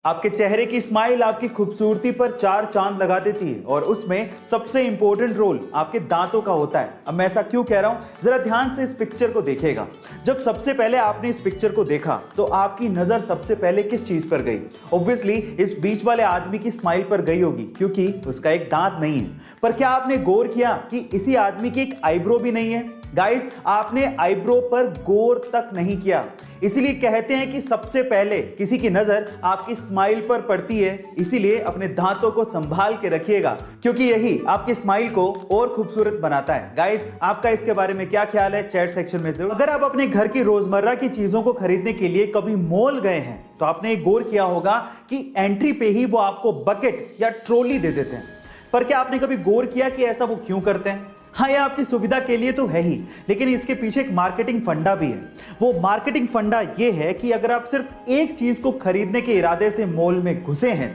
आपके चेहरे की स्माइल आपकी खूबसूरती पर चार चांद लगा देती है और उसमें सबसे इंपॉर्टेंट रोल आपके दांतों का होता है। अब मैं ऐसा क्यों कह रहा हूं, जरा ध्यान से इस पिक्चर को देखिएगा। जब सबसे पहले आपने इस पिक्चर को देखा तो आपकी नजर सबसे पहले किस चीज पर गई? ऑब्वियसली इस बीच वाले आदमी की स्माइल पर गई होगी, क्योंकि उसका एक दांत नहीं है। पर क्या आपने गौर किया कि इसी आदमी की एक आईब्रो भी नहीं है? गाइस, आपने आईब्रो पर गौर तक नहीं किया। इसीलिए कहते हैं कि सबसे पहले किसी की नजर आपकी स्माइल पर पड़ती है। इसीलिए अपने दांतों को संभाल के रखिएगा, क्योंकि यही आपकी स्माइल को और खूबसूरत बनाता है। गाइस, आपका इसके बारे में क्या ख्याल है? चैट सेक्शन में जरूर। अगर आप अपने घर की रोजमर्रा की चीजों को खरीदने के लिए कभी मॉल गए हैं तो आपने एक गौर किया होगा कि एंट्री पे ही वो आपको बकेट या ट्रॉली दे देते हैं। पर क्या आपने कभी गौर किया कि ऐसा वो क्यों करते हैं? हाँ, यह आपकी सुविधा के लिए तो है ही, लेकिन इसके पीछे एक मार्केटिंग फंडा भी है। वो मार्केटिंग फंडा ये है कि अगर आप सिर्फ एक चीज को खरीदने के इरादे से मॉल में घुसे हैं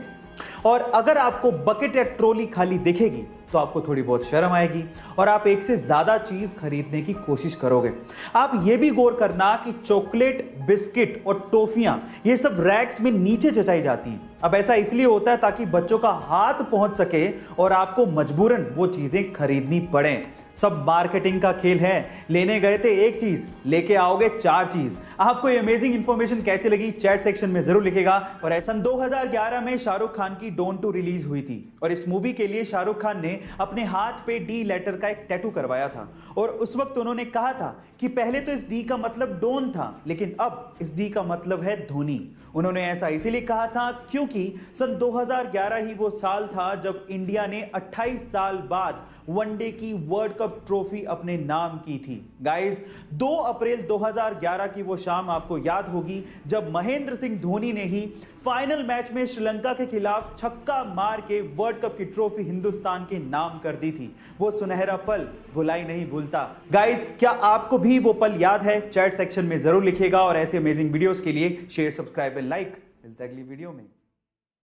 और अगर आपको बकेट या ट्रॉली खाली दिखेगी तो आपको थोड़ी बहुत शर्म आएगी और आप एक से ज्यादा चीज खरीदने की कोशिश करोगे। आप ये भी गौर करना कि चॉकलेट, बिस्किट और टॉफियां ये सब रैक्स में नीचे जचाई जाती हैं। अब ऐसा इसलिए होता है ताकि बच्चों का हाथ पहुंच सके और आपको मजबूरन वो चीजें खरीदनी पड़े। सब मार्केटिंग का खेल है। लेने गए थे एक चीज, लेके आओगे चार चीज। आपको ये अमेजिंग इंफॉर्मेशन कैसी लगी चैट सेक्शन में जरूर लिखेगा। और सन 2011 में शाहरुख खान की डॉन 2 रिलीज हुई थी और इस मूवी के लिए शाहरुख खान ने अपने हाथ पे डी लेटर का एक टैटू करवाया था। और उस वक्त उन्होंने कहा था कि पहले तो इस डी का मतलब डॉन था, लेकिन अब इस डी का मतलब है धोनी। उन्होंने ऐसा इसीलिए कहा था क्योंकि सन 2011 ही वो साल था जब इंडिया ने 28 साल बाद वनडे की वर्ल्ड कप ट्रॉफी अपने नाम की थी। गाइस, 2 अप्रैल 2011 की वो शाम आपको याद होगी जब महेंद्र सिंह धोनी ने ही फाइनल मैच में श्रीलंका के खिलाफ छक्का मार के वर्ल्ड कप की ट्रॉफी हिंदुस्तान के नाम कर दी थी। वो सुनहरा पल भुलाई नहीं भूलता। गाइस, क्या आपको भी वो पल याद है? चैट सेक्शन में जरूर लिखिएगा और ऐसे अमेजिंग वीडियोस के लिए शेयर, सब्सक्राइब एंड लाइक। मिलते हैं अगली वीडियो में।